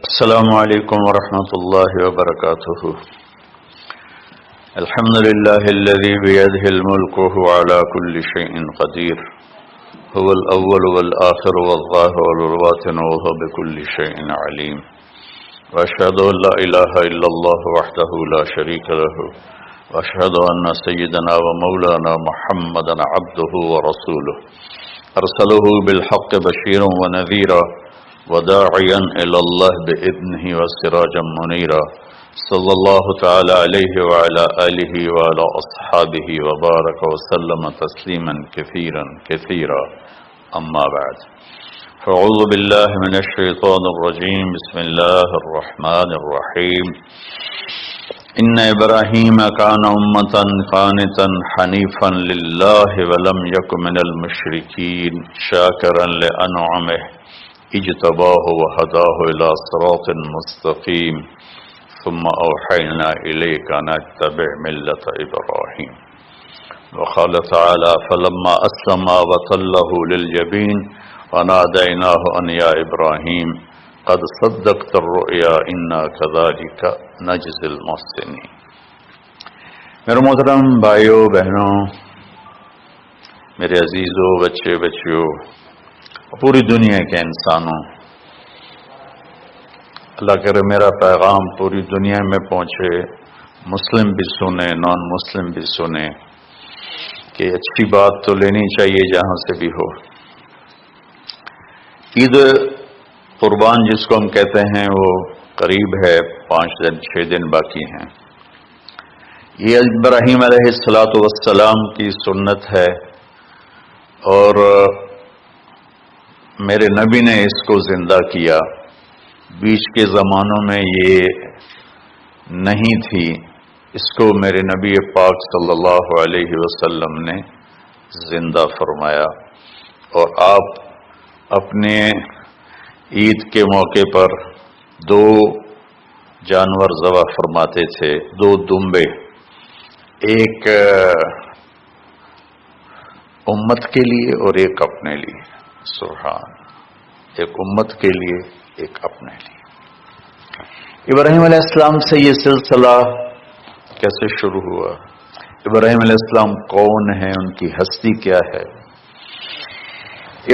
السلام علیکم ورحمۃ اللہ وبرکاتہ۔ الحمد للہ الذی بیدہ الملک وهو علی کل شیء قدیر، هو الاول والآخر والظاہر والباطن وهو بكل شیء علیم، واشهد ان لا الہ الا اللہ وحدہ لا شریک لہ، واشهد ان سیدنا ومولانا محمدا عبدہ ورسولہ، ارسلہ بالحق بشیرا ونذیرا وداعیا الی اللہ بإذنہ وسراجا منیرا، صلی اللہ تعالی علیہ وعلی آلہ وعلی اصحابہ وبارک وسلم تسلیما کثیرا کثیرا، اما بعد فاعوذ باللہ من الشیطان الرجیم، بسم اللہ الرحمن الرحیم۔ ان ابراہیم کان امۃ قانتا حنیفا للہ ولم یک من المشرکین شاکرا لانعمہ اجتباہ وہداہ الی صراط مستقیم، ثم اوحینا الیک ان اتبع ملۃ ابراہیم۔ وقال تعالی فلما اسلما وتلہ للجبین ونادیناہ ان یا ابراہیم قد صدقت الرؤیا انا کذالک نجزی المحسنین۔ میرے محترم بھائیوں بہنوں، میرے عزیزوں، بچے بچیوں، پوری دنیا کے انسانوں، اللہ کرے میرا پیغام پوری دنیا میں پہنچے، مسلم بھی سنیں، نان مسلم بھی سنیں، کہ اچھی بات تو لینی چاہیے جہاں سے بھی ہو۔ عید قربان جس کو ہم کہتے ہیں وہ قریب ہے، 5 دن 6 دن باقی ہیں۔ یہ ابراہیم علیہ السلام کی سنت ہے، اور میرے نبی نے اس کو زندہ کیا۔ بیچ کے زمانوں میں یہ نہیں تھی، اس کو میرے نبی پاک صلی اللہ علیہ وسلم نے زندہ فرمایا، اور آپ اپنے عید کے موقع پر 2 جانور ذبح فرماتے تھے، 2 دمبے، ایک امت کے لیے اور ایک اپنے لیے۔ سبحان، ایک امت کے لیے ایک اپنے لیے۔ ابراہیم علیہ السلام سے یہ سلسلہ کیسے شروع ہوا؟ ابراہیم علیہ السلام کون ہیں، ان کی ہستی کیا ہے؟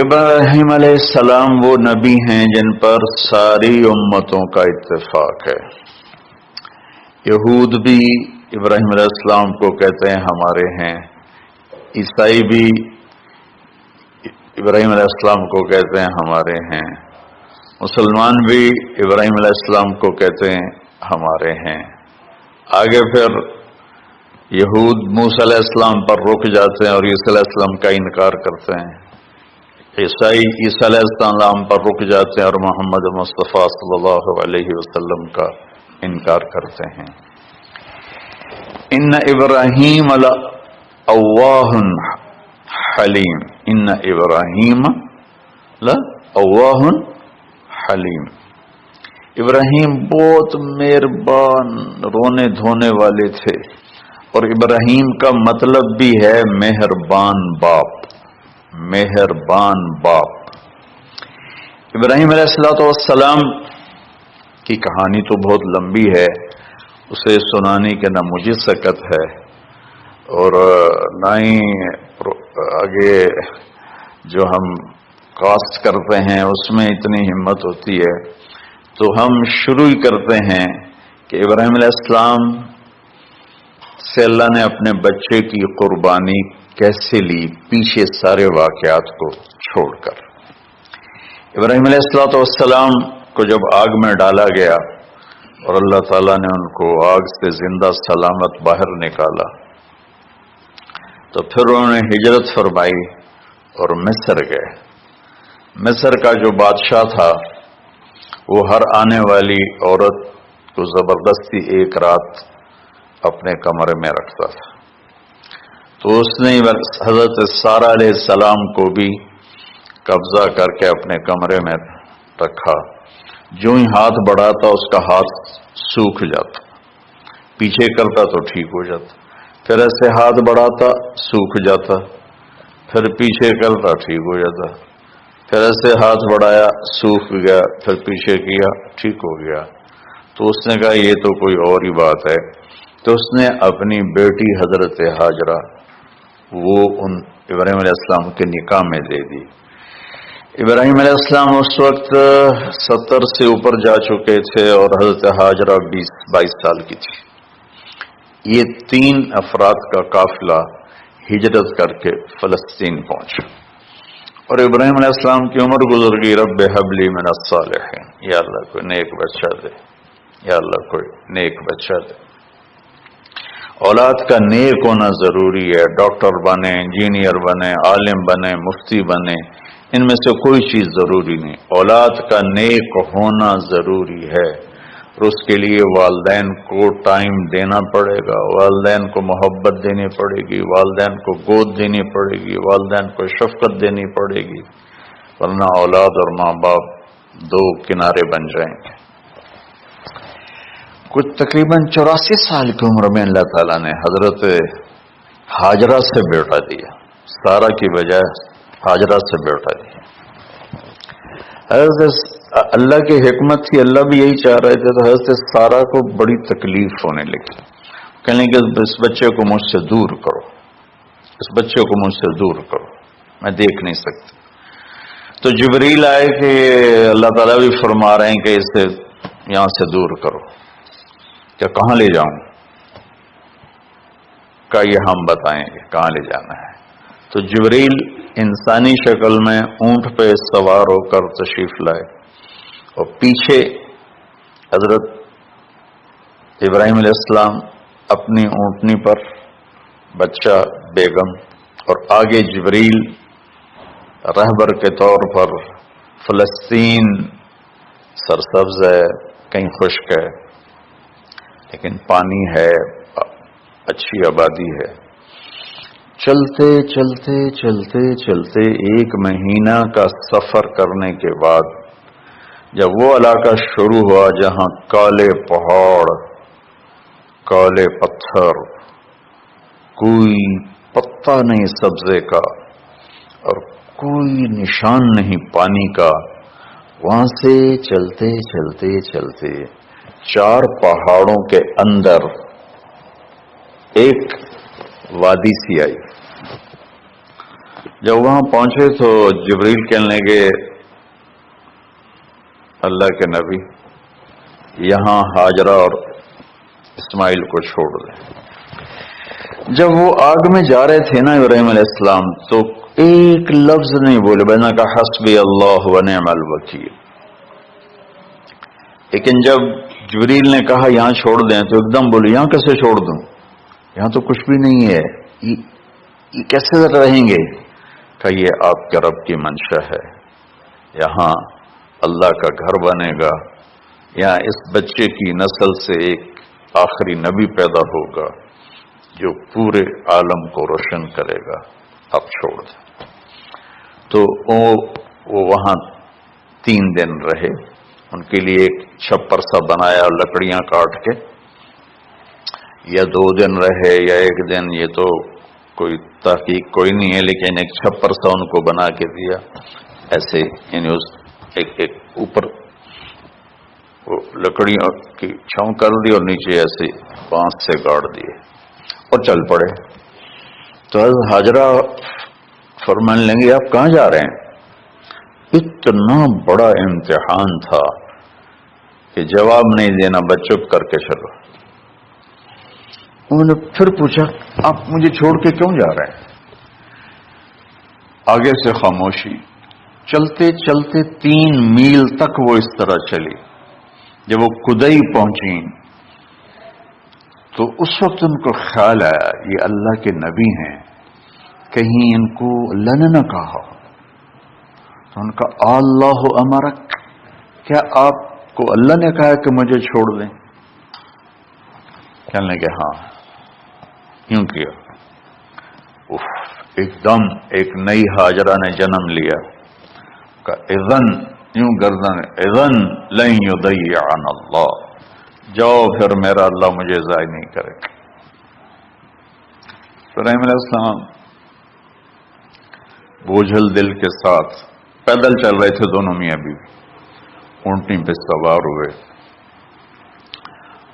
ابراہیم علیہ السلام وہ نبی ہیں جن پر ساری امتوں کا اتفاق ہے۔ یہود بھی ابراہیم علیہ السلام کو کہتے ہیں ہمارے ہیں، عیسائی بھی ابراہیم علیہ السلام کو کہتے ہیں ہمارے ہیں، مسلمان بھی ابراہیم علیہ السلام کو کہتے ہیں ہمارے ہیں۔ آگے پھر یہود موسیٰ علیہ السلام پر رک جاتے ہیں اور عیسیٰ علیہ السلام کا انکار کرتے ہیں، عیسائی عیسیٰ علیہ السلام پر رک جاتے ہیں اور محمد مصطفیٰ صلی اللہ علیہ وسلم کا انکار کرتے ہیں۔ ان ابراہیم لأواہ حلیم، ان ابراہیم لأواہ حلیم، ابراہیم بہت مہربان، رونے دھونے والے تھے، اور ابراہیم کا مطلب بھی ہے مہربان باپ، مہربان باپ۔ ابراہیم علیہ السلام کی کہانی تو بہت لمبی ہے، اسے سنانے کے نہ مجھے سکت ہے، اور نہ ہی آگے جو ہم کاسٹ کرتے ہیں اس میں اتنی ہمت ہوتی ہے، تو ہم شروع ہی کرتے ہیں کہ ابراہیم علیہ السلام سے اللہ نے اپنے بچے کی قربانی کیسے لی، پیچھے سارے واقعات کو چھوڑ کر۔ ابراہیم علیہ السلام کو جب آگ میں ڈالا گیا اور اللہ تعالیٰ نے ان کو آگ سے زندہ سلامت باہر نکالا، تو پھر انہوں نے ہجرت فرمائی اور مصر گئے۔ مصر کا جو بادشاہ تھا وہ ہر آنے والی عورت کو زبردستی ایک رات اپنے کمرے میں رکھتا تھا، تو اس نے حضرت سارہ علیہ السلام کو بھی قبضہ کر کے اپنے کمرے میں رکھا۔ جو ہی ہاتھ بڑھاتا اس کا ہاتھ سوکھ جاتا، پیچھے کرتا تو ٹھیک ہو جاتا، پھر ایسے ہاتھ بڑھاتا سوکھ جاتا، پھر پیچھے کرتا ٹھیک ہو جاتا، پھر ایسے ہاتھ بڑھایا، سوکھ گیا، پھر پیچھے کیا، ٹھیک ہو گیا۔ تو اس نے کہا یہ تو کوئی اور ہی بات ہے۔ تو اس نے اپنی بیٹی حضرت ہاجرہ وہ ان ابراہیم علیہ السلام کے نکاح میں دے دی۔ ابراہیم علیہ السلام اس وقت 70 سے اوپر جا چکے تھے اور حضرت ہاجرہ 22 سال کی تھی۔ یہ 3 افراد کا قافلہ ہجرت کر کے فلسطین پہنچا، اور ابراہیم علیہ السلام کی عمر گزر گئی۔ رب ہب لی من الصالحین، یا اللہ کوئی نیک بچہ دے، یا اللہ کوئی نیک بچہ دے۔ اولاد کا نیک ہونا ضروری ہے۔ ڈاکٹر بنے، انجینئر بنے، عالم بنے، مفتی بنے، ان میں سے کوئی چیز ضروری نہیں، اولاد کا نیک ہونا ضروری ہے۔ اور اس کے لیے والدین کو ٹائم دینا پڑے گا، والدین کو محبت دینی پڑے گی، والدین کو گود دینی پڑے گی، والدین کو شفقت دینی پڑے گی، ورنہ اولاد اور ماں باپ 2 کنارے بن جائیں گے۔ کچھ تقریباً 84 سال کی عمر میں اللہ تعالیٰ نے حضرت ہاجرہ سے بیٹا دیا، سارہ کی بجائے ہاجرہ سے بیٹا دیا۔ حضرت اللہ کی حکمت تھی، اللہ بھی یہی چاہ رہے تھے، تو حضرت سارہ کو بڑی تکلیف ہونے لگی، کہنے کہ اس بچے کو مجھ سے دور کرو، اس بچے کو مجھ سے دور کرو، میں دیکھ نہیں سکتی۔ تو جبریل آئے کہ اللہ تعالیٰ بھی فرما رہے ہیں کہ اسے یہاں سے دور کرو۔ کہ کہاں لے جاؤں؟ کہ یہ ہم بتائیں گے کہاں لے جانا ہے۔ تو جبریل انسانی شکل میں اونٹ پہ سوار ہو کر تشریف لائے، اور پیچھے حضرت ابراہیم علیہ السلام اپنی اونٹنی پر، بچہ بیگم، اور آگے جبریل رہبر کے طور پر۔ فلسطین سرسبز ہے، کہیں خشک ہے، لیکن پانی ہے، اچھی آبادی ہے۔ چلتے چلتے چلتے چلتے 1 مہینہ کا سفر کرنے کے بعد جب وہ علاقہ شروع ہوا جہاں کالے پہاڑ، کالے پتھر، کوئی پتا نہیں سبزے کا اور کوئی نشان نہیں پانی کا، وہاں سے چلتے چلتے چلتے 4 پہاڑوں کے اندر ایک وادی سی آئی۔ جب وہاں پہنچے تو جبریل کہنے لگے اللہ کے نبی یہاں ہاجرہ اور اسماعیل کو چھوڑ دیں۔ جب وہ آگ میں جا رہے تھے نا ابراہیم علیہ السلام، تو ایک لفظ نہیں بولے، بلکہ کہا حسبی اللہ ونعم الوکیل۔ لیکن جب جبریل نے کہا یہاں چھوڑ دیں تو ایک دم بولے یہاں کیسے چھوڑ دوں، یہاں تو کچھ بھی نہیں ہے، یہ کیسے رہیں گے؟ کہ یہ آپ کے رب کی منشا ہے، یہاں اللہ کا گھر بنے گا، یہاں اس بچے کی نسل سے ایک آخری نبی پیدا ہوگا جو پورے عالم کو روشن کرے گا، آپ چھوڑ دیں۔ تو وہ وہاں 3 دن رہے، ان کے لیے ایک چھپر سا بنایا لکڑیاں کاٹ کے، یا 2 دن رہے یا 1 دن، یہ تو کوئی تحقیق کوئی نہیں ہے، لیکن ایک چھپر سا ان کو بنا کے دیا ایسے، یعنی اس ایک اوپر لکڑیوں کی چھاؤں کر دی اور نیچے ایسے بانس سے گاڑ دیے اور چل پڑے۔ تو حضرت ہاجرہ فرمانے لگے آپ کہاں جا رہے ہیں؟ اتنا بڑا امتحان تھا کہ جواب نہیں دینا، بس چپ کر کے چلو۔ انہوں نے پھر پوچھا آپ مجھے چھوڑ کے کیوں جا رہے ہیں؟ آگے سے خاموشی۔ چلتے چلتے 3 میل تک وہ اس طرح چلی۔ جب وہ کدئی پہنچی تو اس وقت ان کو خیال آیا یہ اللہ کے نبی ہیں، کہیں ان کو اللہ نے نہ کہا۔ تو ان کا اللہ امرک، کیا آپ کو اللہ نے کہا کہ مجھے چھوڑ دیں؟ کہنے لگے ہاں، کیوں کیا؟ ایک دم ایک نئی ہاجرہ نے جنم لیا کہ اذن، یوں گردن، اذن لن یضیعنا اللہ، جاؤ پھر میرا اللہ مجھے ضائع نہیں کرے گا۔ ابراہیم علیہ السلام بوجھل دل کے ساتھ پیدل چل رہے تھے دونوں میاں بیوی، اونٹنی پہ سوار ہوئے،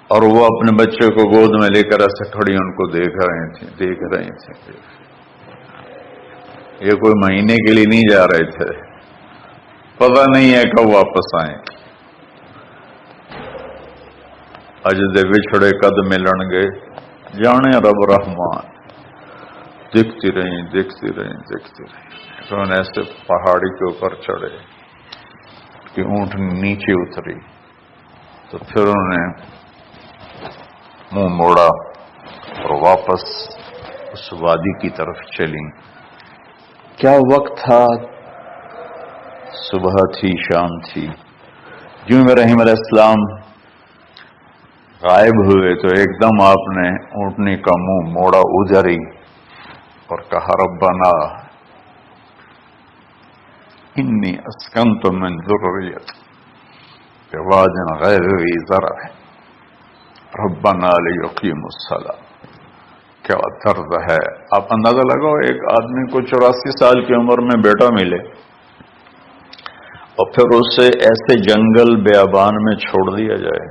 اور وہ اپنے بچے کو گود میں لے کر ایسے کھڑی ان کو دیکھ رہے تھے. یہ کوئی مہینے کے لیے نہیں جا رہے تھے، پتہ نہیں ہے کب واپس آئیں. اج دے وچھڑے قد ملن گے، جانے رب رحمان. دیکھتی رہیں. تو انہیں ایسے پہاڑی کے اوپر چڑھے کہ اونٹ نیچے اتری، تو پھر انہوں نے منہ موڑا اور واپس اس وادی کی طرف چلی. کیا وقت تھا، صبح تھی، شام تھی. جو ابراہیم علیہ السلام غائب ہوئے تو ایک دم آپ نے اونٹنی کا منہ موڑا ادھر ہی اور کہا ربنا انی اسکنت من ذریتی بواد غیر ذی زرع ربنا لیقیموا الصلاۃ. کیا طرز ہے. آپ اندازہ لگاؤ، ایک آدمی کو 84 سال کی عمر میں بیٹا ملے اور پھر اسے ایسے جنگل بیابان میں چھوڑ دیا جائے،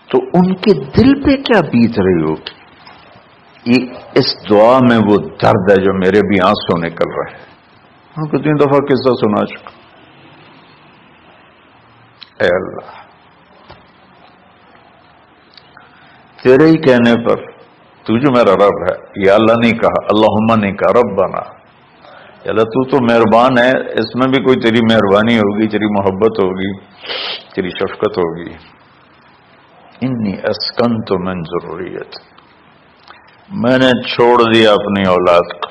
تو ان کے دل پہ کیا بیت رہی ہوگی. یہ اس دعا میں وہ درد ہے جو میرے بھی آنسو نکل رہے ہیں. ان کو 3 دفعہ قصہ سنا چکا. اے اللہ، تیرے ہی کہنے پر تو جو میرا رب ہے، یا اللہ نہیں کہا، اللہم نہیں کہا، ربنا. یا اللہ تو مہربان ہے، اس میں بھی کوئی تیری مہربانی ہوگی، تیری محبت ہوگی، تیری شفقت ہوگی. انی اسکنت من ذریتی، میں نے چھوڑ دیا اپنی اولاد کو.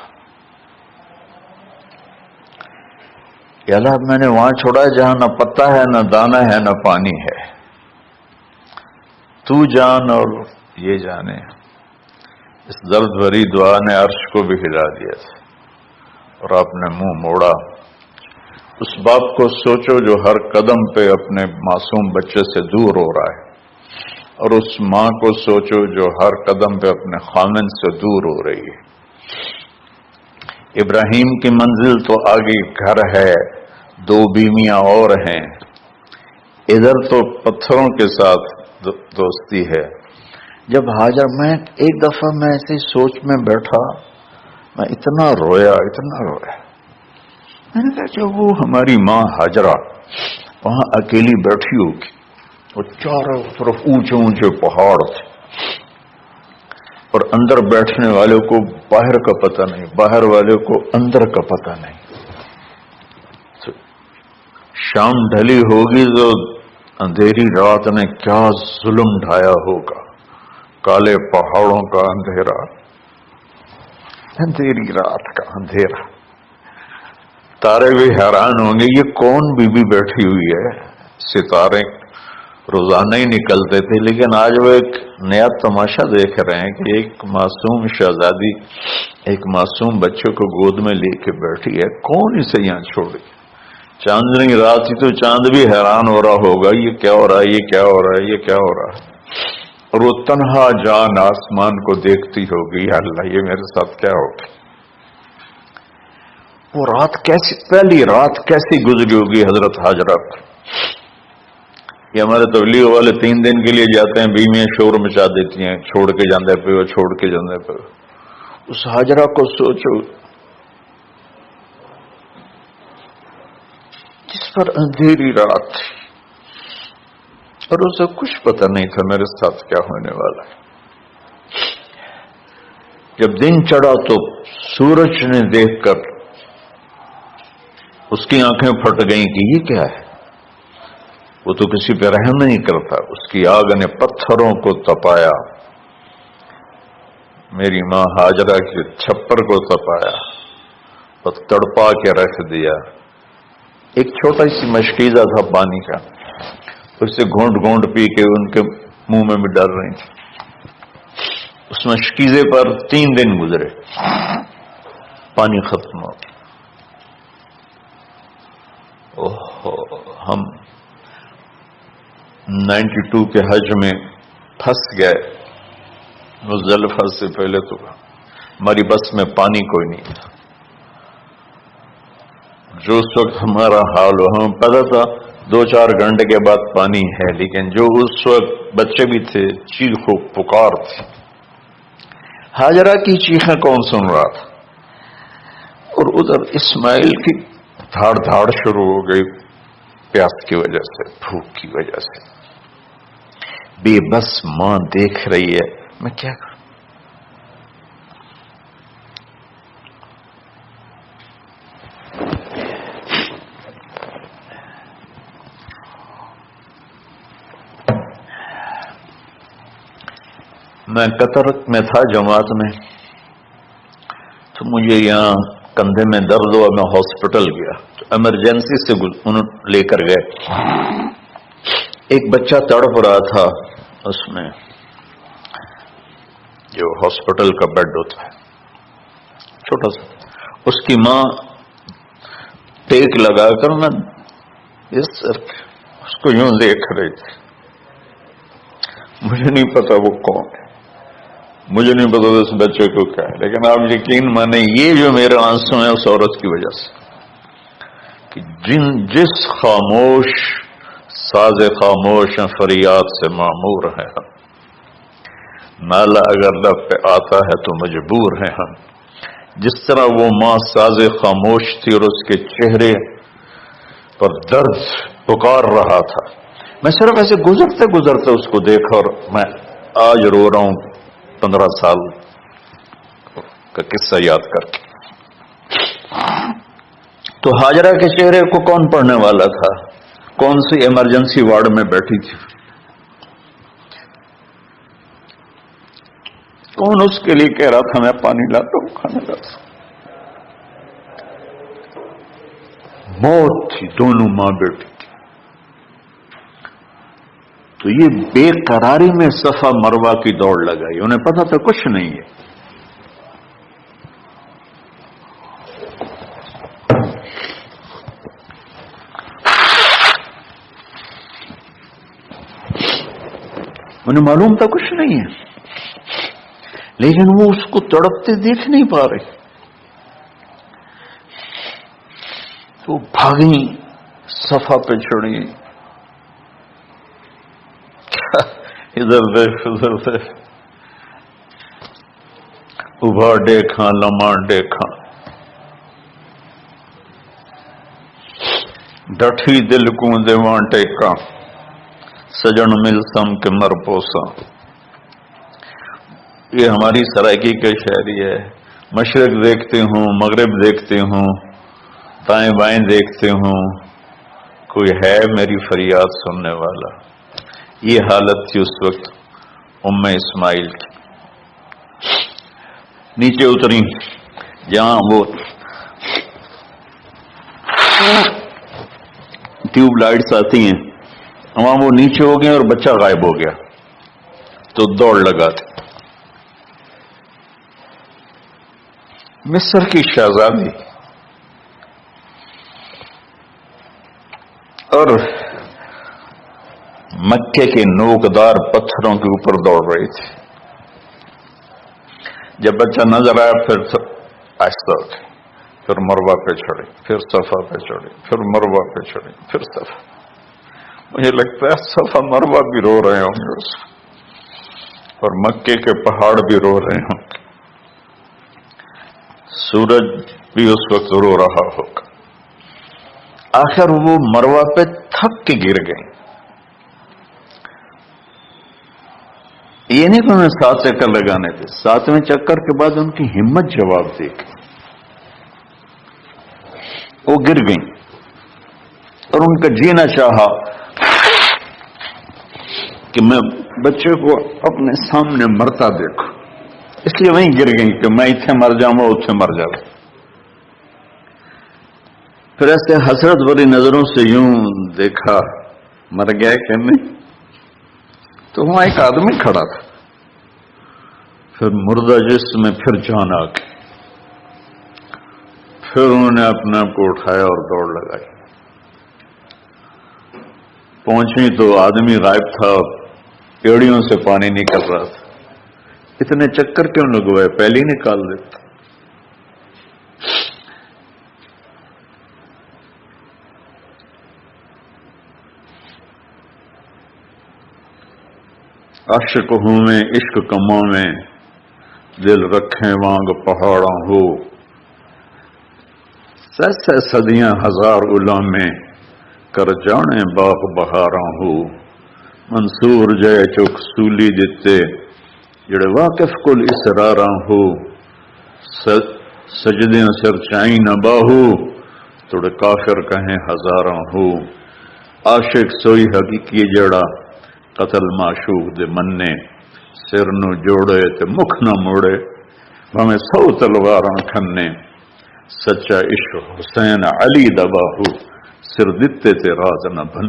یا اللہ میں نے وہاں چھوڑا جہاں نہ پتا ہے، نہ دانا ہے، نہ پانی ہے. تو جان اور یہ جانے. اس درد بھری دعا نے عرش کو بھی ہلا دیا تھا. اور آپ نے منہ موڑا. اس باپ کو سوچو جو ہر قدم پہ اپنے معصوم بچے سے دور ہو رہا ہے، اور اس ماں کو سوچو جو ہر قدم پہ اپنے خامن سے دور ہو رہی ہے. ابراہیم کی منزل تو آگے گھر ہے، 2 بیویاں اور ہیں، ادھر تو پتھروں کے ساتھ دوستی ہے. جب ہاجر، میں ایک دفعہ میں ایسی سوچ میں بیٹھا، میں اتنا رویا. میں نے کہا کہ وہ ہماری ماں ہاجرہ وہاں اکیلی بیٹھی ہوگی، اور چاروں طرف اونچے اونچے پہاڑ تھے، اور اندر بیٹھنے والوں کو باہر کا پتہ نہیں، باہر والوں کو اندر کا پتہ نہیں. شام ڈھلی ہوگی تو اندھیری رات نے کیا ظلم ڈھایا ہوگا. کالے پہاڑوں کا اندھیرا، اندھیری رات کا اندھیرا. تارے بھی حیران ہوں گے یہ کون بی بی بیٹھی ہوئی ہے. ستارے روزانہ ہی نکلتے تھے، لیکن آج وہ ایک نیا تماشا دیکھ رہے ہیں کہ ایک معصوم شہزادی ایک معصوم بچے کو گود میں لے کے بیٹھی ہے. کون اسے یہاں چھوڑی. چاندنی رات ہی تو چاند بھی حیران ہو رہا ہوگا، یہ کیا ہو رہا ہے، یہ کیا ہو رہا ہے، یہ کیا ہو رہا ہے. اور وہ تنہا جان آسمان کو دیکھتی ہوگی، یا اللہ یہ میرے ساتھ کیا ہوگا. وہ رات کیسی، پہلی رات کیسی گزری ہوگی حضرت ہاجرہ. یہ ہمارے تبلیغ والے 3 دن کے لیے جاتے ہیں، بیویاں شور مچا دیتی ہیں، چھوڑ کے جاندے پہ، چھوڑ کے جاندے پہ. اس ہاجرہ کو سوچو جس پر اندھیری رات تھی، اور اسے کچھ پتہ نہیں تھا میرے ساتھ کیا ہونے والا ہے. جب دن چڑھا تو سورج نے دیکھ کر اس کی آنکھیں پھٹ گئیں کہ یہ کیا ہے. وہ تو کسی پہ رحم نہیں کرتا. اس کی آگ نے پتھروں کو تپایا، میری ماں ہاجرہ کے چھپر کو تپایا اور تڑپا کے رکھ دیا. ایک چھوٹا سی مشکیزہ تھا پانی کا، اس سے گھونٹ گھونٹ پی کے ان کے منہ میں بھی ڈال رہی تھی. اس مشکیزے پر 3 دن گزرے، پانی ختم ہو. ہم 92 کے حج میں پھنس گئے. مزدلفہ سے پہلے تو ہماری بس میں پانی کوئی نہیں تھا. جو اس وقت ہمارا حال ہو، ہمیں پتا تھا 2-4 گھنٹے کے بعد پانی ہے، لیکن جو اس وقت بچے بھی تھے، چیخ و پکار تھی۔ ہاجرہ کی چیخیں کون سن رہا تھا؟ اور ادھر اسماعیل کی دھاڑ دھاڑ شروع ہو گئی، پیاس کی وجہ سے، بھوک کی وجہ سے۔ بے بس ماں دیکھ رہی ہے، میں کیا کروں؟ میں قطر میں تھا جماعت میں، تو مجھے یہاں کندھے میں درد ہوا، میں ہاسپٹل گیا تو ایمرجنسی سے انہوں لے کر گئے۔ ایک بچہ تڑپ رہا تھا، اس میں جو ہاسپٹل کا بیڈ ہوتا ہے چھوٹا سا، اس کی ماں ٹیک لگا کر نا اس کو یوں دیکھ رہی تھی۔ مجھے نہیں پتا وہ کون ہے، مجھے نہیں پتا اس بچے کو کیا ہے، لیکن آپ یقین مانیں یہ جو میرے آنسو ہیں اس عورت کی وجہ سے، کہ جس خاموش ساز خاموش فریاد سے معمور ہے ہم، نالا اگر لب پہ آتا ہے تو مجبور ہیں ہم۔ جس طرح وہ ماں ساز خاموش تھی اور اس کے چہرے پر درد پکار رہا تھا، میں صرف ایسے گزرتے گزرتے اس کو دیکھا اور میں آج رو رہا ہوں 15 سال کا قصہ یاد کر کے۔ تو ہاجرہ کے چہرے کو کون پڑھنے والا تھا؟ کون سی ایمرجنسی وارڈ میں بیٹھی تھی؟ کون اس کے لیے کہہ رہا تھا میں پانی لاتا ہوں، کھانا لاتا ہوں؟ موت تھی، دونوں ماں بیٹی تھی۔ تو یہ بے قراری میں صفا مروہ کی دوڑ لگائی، انہیں پتا تھا کچھ نہیں ہے۔ انہیں معلوم تھا کچھ نہیں ہے، لیکن وہ اس کو تڑپتے دیکھ نہیں پا رہے، تو بھاگی، صفا پہ چڑھی، ادھر دیکھ ادھر دیکھ، ابھا دیکھا لمحہ دیکھا، ڈٹھی دل کو دیواں ٹیکا، سجن مل سم کے مر پوسا۔ یہ ہماری سرائکی کے شاعری ہے۔ مشرق دیکھتے ہوں، مغرب دیکھتے ہوں، دائیں بائیں دیکھتے ہوں، کوئی ہے میری فریاد سننے والا۔ یہ حالت تھی اس وقت ام اسماعیل کی۔ نیچے اتری جہاں وہ ٹیوب لائٹس آتی ہیں، وہاں وہ نیچے ہو گئے اور بچہ غائب ہو گیا، تو دوڑ لگا تھی۔ مصر کی شہزادی اور مکے کے نوکدار پتھروں کے اوپر دوڑ رہی تھی۔ جب بچہ نظر آیا پھر آہستہ اٹھی، پھر مروہ پہ چڑھی، پھر صفا پہ چڑھی، پھر مروہ پہ چڑھی، پھر صفا۔ مجھے لگتا ہے صفا مروہ بھی رو رہے ہوں گے اس اور مکے کے پہاڑ بھی رو رہے ہوں گے، سورج بھی اس وقت رو رہا ہوگا۔ آخر وہ مروہ پہ تھک کے گر گئی۔ یہ نہیں کہ انہیں 7 چکر لگانے تھے، 7ویں چکر کے بعد ان کی ہمت جواب دے گئی، وہ گر گئیں اور ان کا جینا چاہا کہ میں بچے کو اپنے سامنے مرتا دیکھوں، اس لیے وہیں گر گئیں کہ میں اتنے مر جاؤں گا اتنے مر جاؤں۔ پھر ایسے حسرت بھری نظروں سے یوں دیکھا، مر گیا کہ نہیں، تو وہاں ایک آدمی کھڑا تھا۔ پھر مردہ جسم میں پھر جان آ گئی، پھر انہوں نے اپنے آپ کو اٹھایا اور دوڑ لگائی۔ پہنچی تو آدمی غائب تھا، ایڑیوں سے پانی نکل رہا تھا۔ اتنے چکر کیوں لگوائے، پہلے ہی نکال دیتا۔ عاشق ہوں میں عشق کماں میں دل رکھیں وانگ پہاڑاں ہو سہ صدیاں ہزار غلامیں کر جانے باغ بہاراں ہو منصور جے چک سولی دتے جڑے واقف کل اسراراں ہو سجدیاں سر چائیں نہ باہو توڑے کافر کہیں ہزاراں ہو عاشق سوئی حقیقی جڑا قتل معشوق دے مننے سر نو جوڑے تے مکھ نہ موڑے ہمیں 100 تلواراں کھنے سچا عشق حسین علی دا باہو سر دتے تے راز نہ بن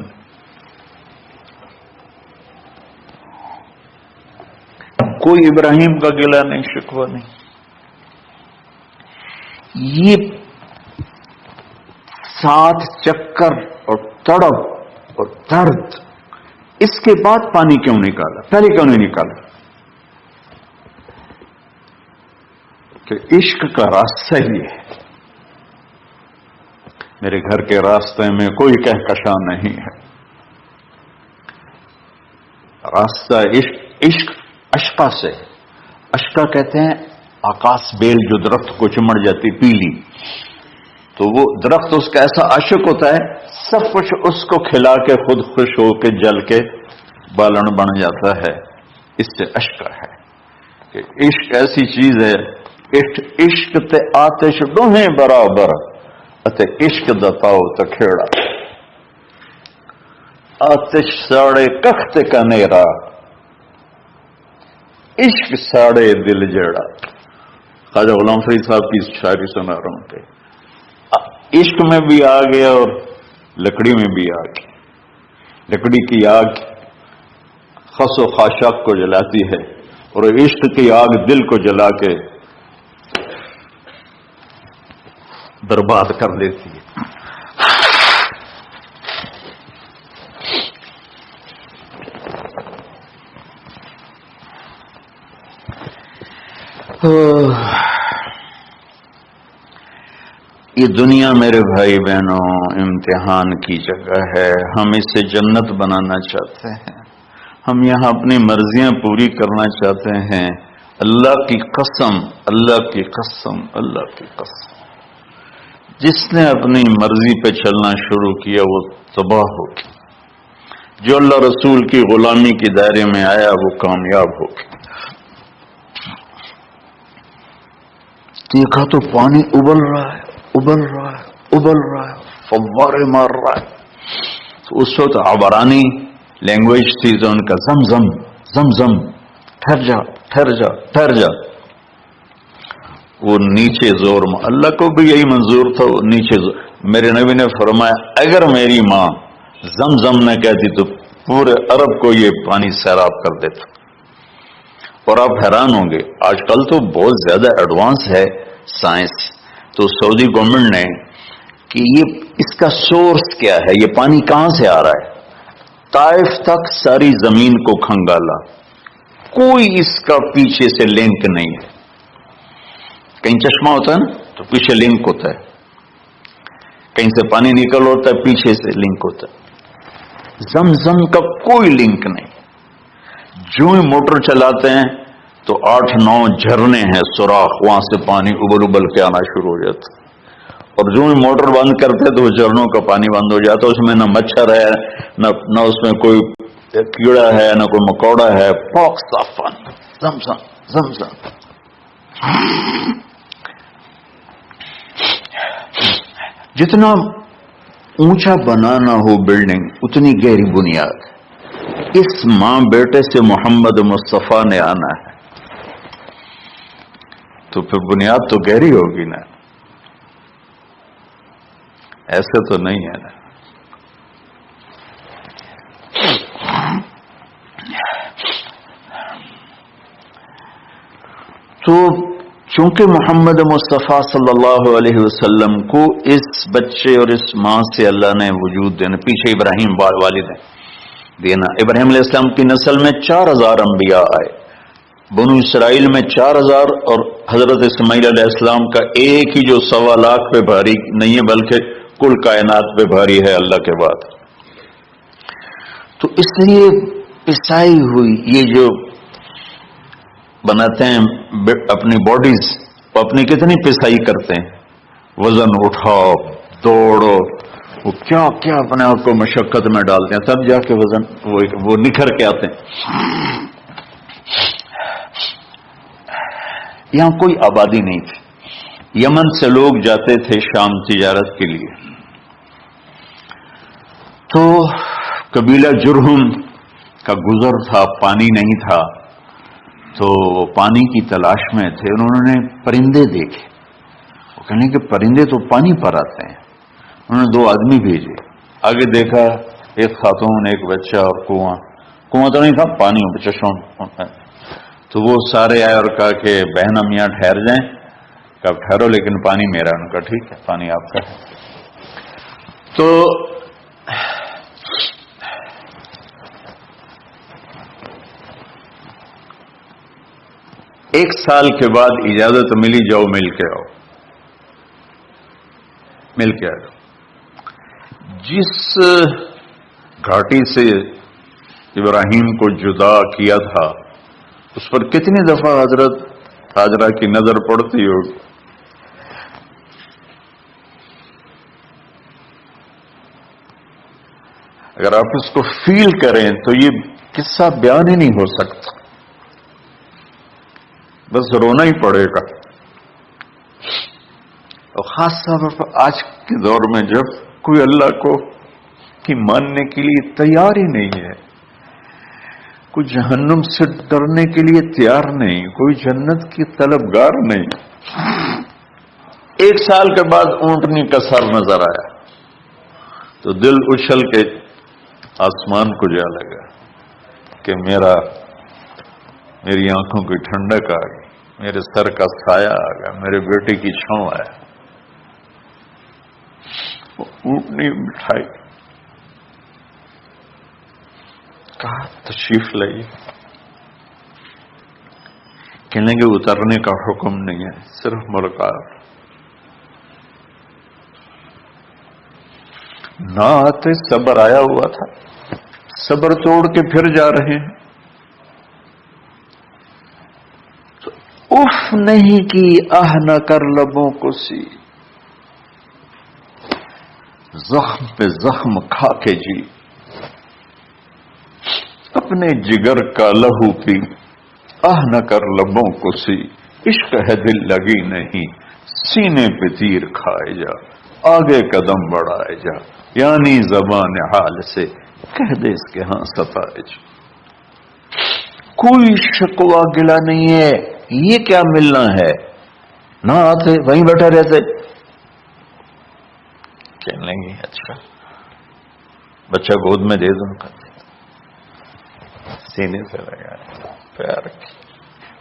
کوئی ابراہیم کا گلہ نہیں شکوہ نہیں. یہ 7 چکر اور تڑپ اور درد، اس کے بعد پانی کیوں نکالا؟ پہلے کیوں نہیں نکالا؟ کہ عشق کا راستہ ہی ہے. میرے گھر کے راستے میں کوئی کہکشاں نہیں ہے. راستہ عشق اشکا سے. اشکا کہتے ہیں آکاش بیل جو درخت کو چمڑ جاتی پیلی، تو وہ درخت اس کا ایسا عاشق ہوتا ہے سب کچھ اس کو کھلا کے خود خوش ہو کے جل کے بالن بن جاتا ہے. اس سے اشکا ہے کہ عشق ایسی چیز ہے. عشق تے آتش دوہیں برابر اتے عشق دا تاؤ تے کھیڑا. آتش ساڑے کخت کا نیرا عشق ساڑے دل جیڑا. خواجہ غلام فرید صاحب کی شاعری سنا رہا ہوں کہ عشق میں بھی آ گیا اور لکڑی میں بھی آ گئی. لکڑی کی آگ خس و خاشاک کو جلاتی ہے اور عشق کی آگ دل کو جلا کے برباد کر دیتی ہے. یہ دنیا میرے بھائی بہنوں امتحان کی جگہ ہے. ہم اسے جنت بنانا چاہتے ہیں. ہم یہاں اپنی مرضیاں پوری کرنا چاہتے ہیں. اللہ کی قسم، اللہ کی قسم، اللہ کی قسم، جس نے اپنی مرضی پہ چلنا شروع کیا وہ تباہ ہو گیا. جو اللہ رسول کی غلامی کے دائرے میں آیا وہ کامیاب ہو گیا. دیکھا تو پانی ابل رہا ہے، ابل رہا ہے، ابل رہا ہے، فوارے مار رہا ہے. تو اس وقت عبرانی لینگویج تھی تو ان کا زمزم زمزم، ٹھہر جا ٹھہر جا ٹھہر جا. وہ نیچے زور، اللہ کو بھی یہی منظور تھا، وہ نیچے زور. میرے نبی نے فرمایا اگر میری ماں زمزم نہ کہتی تو پورے عرب کو یہ پانی سیراب کر دیتا. اور آپ حیران ہوں گے آج کل تو بہت زیادہ ایڈوانس ہے سائنس. تو سعودی گورنمنٹ نے کہ یہ اس کا سورس کیا ہے، یہ پانی کہاں سے آ رہا ہے. طائف تک ساری زمین کو کھنگالا، کوئی اس کا پیچھے سے لنک نہیں ہے. کہیں چشمہ ہوتا ہے نا تو پیچھے لنک ہوتا ہے، کہیں سے پانی نکل ہوتا ہے پیچھے سے لنک ہوتا ہے. زمزم کا کوئی لنک نہیں. جو ہی موٹر چلاتے ہیں تو 8-9 جھرنے ہیں سوراخ، وہاں سے پانی ابل ابل کے آنا شروع ہو جاتا. اور جو ہی موٹر بند کرتے تو وہ جھرنوں کا پانی بند ہو جاتا. اس میں نہ مچھر ہے، نہ اس میں کوئی کیڑا ہے، نہ کوئی مکوڑا ہے. پاک صاف پانی. زمزم زمزم. جتنا اونچا بنانا ہو بلڈنگ اتنی گہری بنیاد. اس ماں بیٹے سے محمد مصطفیٰ نے آنا ہے تو پھر بنیاد تو گہری ہوگی نا. ایسے تو نہیں ہے نا. تو چونکہ محمد مصطفیٰ صلی اللہ علیہ وسلم کو اس بچے اور اس ماں سے اللہ نے وجود دینا، پیچھے ابراہیم والد ہیں دینا. ابراہیم علیہ السلام کی نسل میں 4000 انبیاء آئے، بنو اسرائیل میں 4000، اور حضرت اسماعیل علیہ السلام کا ایک ہی جو 1.25 لاکھ پہ بھاری نہیں ہے بلکہ کل کائنات پہ بھاری ہے اللہ کے بعد. تو اس لیے پسائی ہوئی یہ جو بناتے ہیں اپنی باڈیز، وہ اپنی کتنی پسائی کرتے ہیں، وزن اٹھاؤ، دوڑو، وہ کیا کیا اپنے آپ کو مشقت میں ڈالتے ہیں، تب جا کے وزن وہ نکھر کے آتے ہیں۔ یہاں کوئی آبادی نہیں تھی، یمن سے لوگ جاتے تھے شام تجارت کے لیے، تو قبیلہ جرہم کا گزر تھا، پانی نہیں تھا، تو وہ پانی کی تلاش میں تھے، انہوں نے پرندے دیکھے، وہ کہنے کہ پرندے تو پانی پر آتے ہیں، انہوں نے 2 آدمی بھیجے، آگے دیکھا ایک خاتون، ایک بچہ اور کنواں تو نہیں تھا، پانی چشمہ، تو وہ سارے آئے اور کہا کہ بہن ہم یہاں ٹھہر جائیں، کہا ٹھہرو لیکن پانی میرا، ان کا ٹھیک ہے پانی آپ کا ہے۔ تو ایک سال کے بعد اجازت ملی، جاؤ مل کے آؤ، مل کے آؤ۔ جس گھاٹی سے ابراہیم کو جدا کیا تھا اس پر کتنی دفعہ حضرت ہاجرہ کی نظر پڑتی ہوگی؟ اگر آپ اس کو فیل کریں تو یہ قصہ بیان ہی نہیں ہو سکتا، بس رونا ہی پڑے گا۔ اور خاص طور پر آج کے دور میں جب کوئی اللہ کو کی ماننے کے لیے تیار ہی نہیں ہے، کوئی جہنم سے ڈرنے کے لیے تیار نہیں، کوئی جنت کی طلبگار نہیں۔ 1 سال کے بعد اونٹنی کا سر نظر آیا تو دل اچھل کے آسمان کو جا لگا کہ میری آنکھوں کی ٹھنڈک آ گئی، میرے سر کا سایہ آ گیا، میرے بیٹے کی چھاؤں آیا۔ وہ اونٹنی بٹھائی، کہا تشریف لائیے، کہنے کے اترنے کا حکم نہیں ہے، صرف ملاقات۔ نہ آتے صبر آیا ہوا تھا، صبر توڑ کے پھر جا رہے ہیں، تو اف نہیں کی، آہ نہ کر لبوں کو سی، زخم پہ زخم کھا کے جی، اپنے جگر کا لہو پی، آہ نہ کر لبوں کو سی، عشق ہے دل لگی نہیں، سینے پہ تیر کھائے جا، آگے قدم بڑھائے جا، یعنی زبان حال سے کہہ دے اس کے ہاں ستائے جا۔ کوئی شکوہ گلا نہیں ہے، یہ کیا ملنا ہے، نہ آتے وہیں بیٹھے رہتے، کہنے لگے اچھا بچہ گود میں دے دوں، سینے سے لگا پیار کی،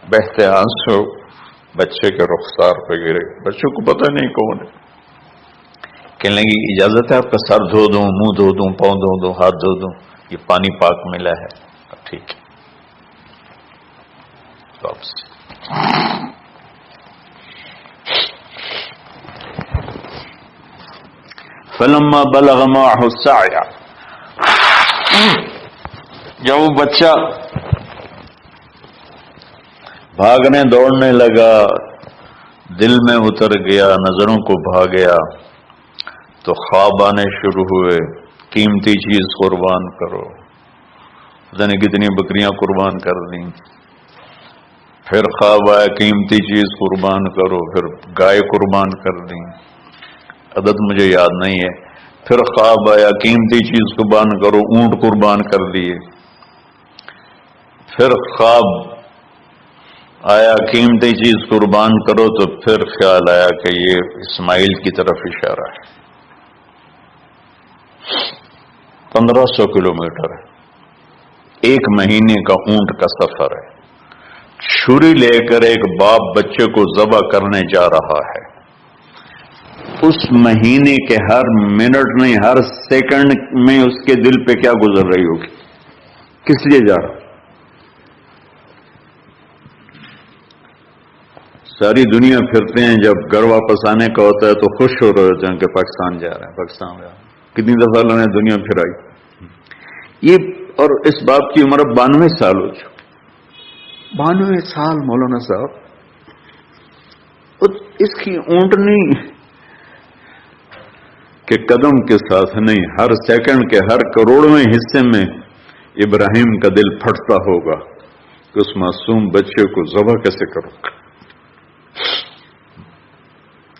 بہتے آنسو بچے کے رخسار پہ گرے، بچوں کو پتہ نہیں کون ہے، کہنے لگی اجازت ہے آپ کا سر دھو دوں، منہ دھو دوں، پاؤں دھو دوں، ہاتھ دھو دوں، یہ پانی پاک ملا ہے، ٹھیک ہے واپس۔ فلما بلغ معه السعي، جب وہ بچہ بھاگنے دوڑنے لگا، دل میں اتر گیا، نظروں کو بھا گیا، تو خواب آنے شروع ہوئے، قیمتی چیز قربان کرو، پتہ نہیں کتنی بکریاں قربان کر دیں، پھر خواب آیا قیمتی چیز قربان کرو، پھر گائے قربان کر دیں، عدد مجھے یاد نہیں ہے، پھر خواب آیا قیمتی چیز قربان کرو، اونٹ قربان کر دیے، پھر خواب آیا قیمتی چیز قربان کرو، تو پھر خیال آیا کہ یہ اسماعیل کی طرف اشارہ ہے۔ 1500 کلومیٹر ہے، 1 مہینے کا اونٹ کا سفر ہے، چھری لے کر ایک باپ بچے کو ذبح کرنے جا رہا ہے، اس مہینے کے ہر منٹ نہیں ہر سیکنڈ میں اس کے دل پہ کیا گزر رہی ہوگی، کس لیے جا رہا؟ ساری دنیا پھرتے ہیں، جب گھر واپس آنے کا ہوتا ہے تو خوش ہو رہے ہوتے ہیں کہ پاکستان جا رہے ہیں، پاکستان جا رہے ہیں، کتنی دفعہ اللہ نے دنیا پھرائی۔ یہ اور اس باپ کی عمر 92 سال ہو چکی. 92 سال مولانا صاحب. اس کی اونٹنی کے قدم کے ساتھ نہیں، ہر سیکنڈ کے ہر کروڑویں حصے میں ابراہیم کا دل پھٹتا ہوگا کہ اس معصوم بچے کو ذبح کیسے کروں.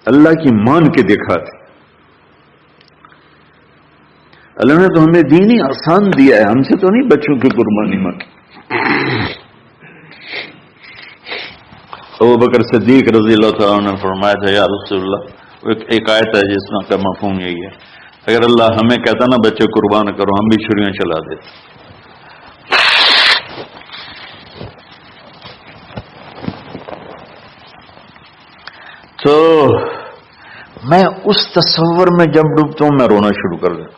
اللہ کی مان کے دکھا دی. اللہ نے تو ہمیں دین ہی آسان دیا ہے، ہم سے تو نہیں بچوں کی قربانی مانگی. ابو بکر صدیق رضی اللہ تعالیٰ نے فرمایا تھا یا رسول اللہ، ایک آیت ہے جس کا مفہوم یہی ہے، اگر اللہ ہمیں کہتا نا بچے قربان کرو، ہم بھی چھریاں چلا دیتے. تو میں اس تصور میں جب ڈوبتا ہوں میں رونا شروع کر دیتا.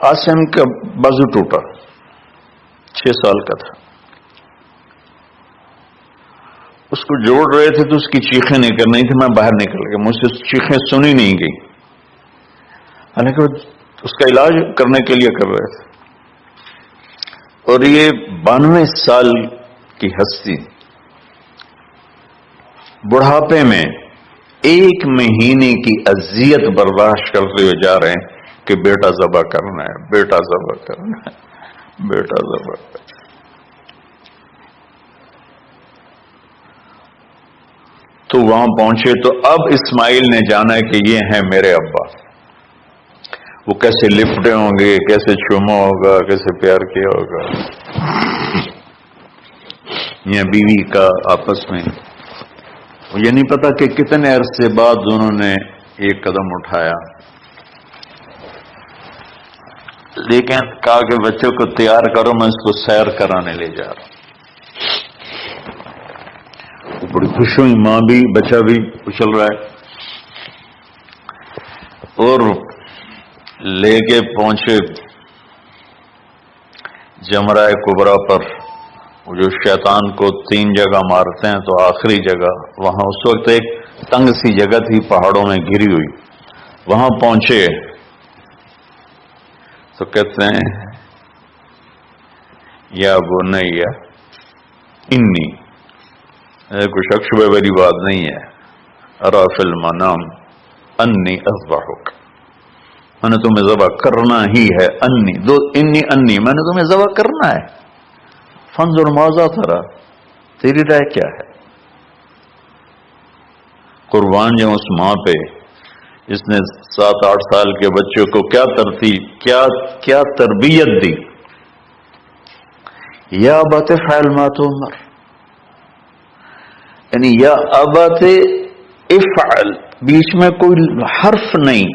آسم کا بازو ٹوٹا، 6 سال کا تھا. اس کو جوڑ رہے تھے تو اس کی چیخیں نہیں کر رہی تھی. میں باہر نکل گیا، مجھ سے چیخیں سنی نہیں گئی، حالانکہ اس کا علاج کرنے کے لیے کر رہے تھے. اور یہ 92 سال کی ہستی بڑھاپے میں 1 مہینے کی اذیت برداشت کرتے ہوئے جا رہے ہیں کہ بیٹا ذبح کرنا ہے، بیٹا ذبح کرنا ہے، بیٹا ذبح کرنا ہے. تو وہاں پہنچے تو اب اسماعیل نے جانا ہے کہ یہ ہیں میرے ابا. وہ کیسے لپٹے ہوں گے، کیسے چوما ہوگا، کیسے پیار کیا ہوگا. یہ بیوی کا آپس میں مجھے نہیں پتا کہ کتنے عرصے بعد دونوں نے ایک قدم اٹھایا، لیکن کہا کہ بچوں کو تیار کرو، میں اس کو سیر کرانے لے جا رہا ہوں. بڑی خوش ہوئی ماں بھی، بچہ بھی اچھل رہا ہے. اور لے کے پہنچے جمرہ کبریٰ پر، جو شیطان کو 3 جگہ مارتے ہیں، تو آخری جگہ وہاں اس وقت ایک تنگ سی جگہ تھی پہاڑوں میں گھری ہوئی. وہاں پہنچے تو کہتے ہیں یا بنیا انی، کچھ شک شبہ والی بات نہیں ہے، ارا فی المنام انی اذبحک، میں نے تمہیں ذبح کرنا ہی ہے. انی میں نے تمہیں ذبح کرنا ہے. فانظر ماذا ترى، تیری رائے کیا ہے؟ قربان جو اس ماں پہ جس نے 7-8 سال کے بچوں کو کیا تربیت دی. یا ابت افعل ما تؤمر، یعنی یا ابت افعل، بیچ میں کوئی حرف نہیں،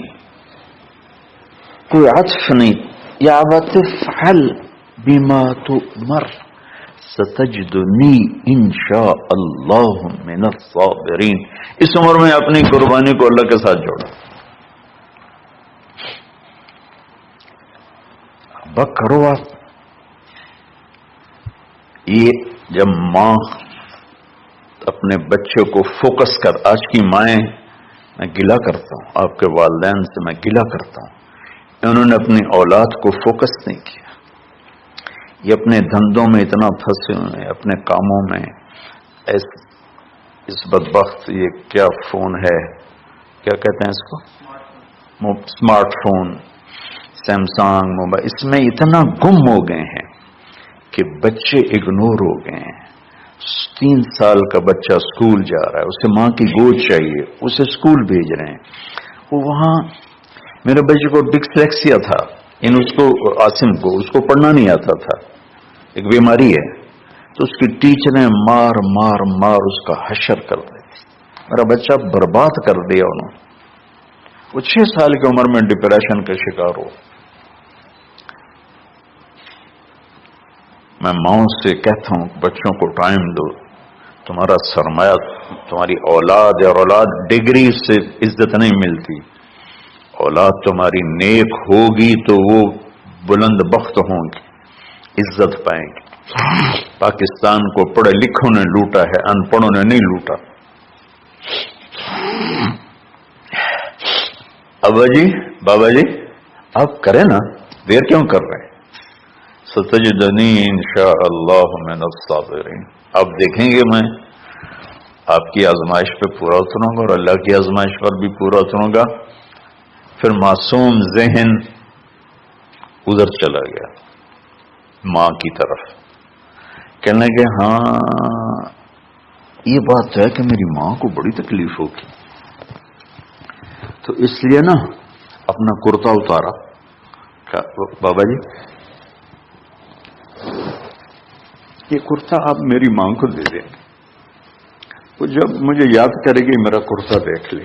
کوئی عطف نہیں. یا ابت افعل بما تؤمر ستجدنی انشاء اللہ من الصابرین. اس عمر میں اپنی قربانی کو اللہ کے ساتھ جوڑا. بک کرو آپ. یہ جب ماں اپنے بچے کو فوکس کر، آج کی مائیں، میں گلہ کرتا ہوں آپ کے والدین سے، میں گلہ کرتا ہوں، انہوں نے اپنی اولاد کو فوکس نہیں کیا. یہ اپنے دھندوں میں اتنا پھنسے ہوئے ہیں، اپنے کاموں میں. اس بدبخت یہ کیا فون ہے، کیا کہتے ہیں اس کو، اسمارٹ فون، سیمسنگ موبائل، اس میں اتنا گم ہو گئے ہیں کہ بچے اگنور ہو گئے ہیں. 3 سال کا بچہ اسکول جا رہا ہے، اسے ماں کی گود چاہیے، اسے اسکول بھیج رہے ہیں. وہ وہاں میرے بچے کو ڈسلیکسیا تھا، اس کو عاصم کو، اس کو پڑھنا نہیں آتا تھا، ایک بیماری ہے. تو اس کی ٹیچریں مار مار مار اس کا حشر کر رہی تھی. میرا بچہ برباد کر دیا انہوں نے. وہ 6 سال کی عمر میں ڈپریشن کا شکار ہو. میں ماؤں سے کہتا ہوں بچوں کو ٹائم دو، تمہارا سرمایہ تمہاری اولاد ہے، اور اولاد ڈگری سے عزت نہیں ملتی. اولاد تمہاری نیک ہوگی تو وہ بلند بخت ہوں گی، عزت پائیں گے. پاکستان کو پڑھے لکھوں نے لوٹا ہے، ان پڑھوں نے نہیں لوٹا. ابا جی، بابا جی، آپ کریں نا، دیر کیوں کر رہے ہیں؟ ستجدنی انشاء اللہ من الصابرین، اب دیکھیں گے میں آپ کی آزمائش پہ پورا اتروں گا اور اللہ کی آزمائش پر بھی پورا اتروں گا۔ پھر معصوم ذہن ادھر چلا گیا ماں کی طرف، کہنے لگے ہاں یہ بات ہے کہ میری ماں کو بڑی تکلیف ہوگی، تو اس لیے نا اپنا کرتا اتارا، بابا جی یہ کرتا آپ میری ماں کو دے دیں، وہ جب مجھے یاد کرے گی میرا کرتا دیکھ لے،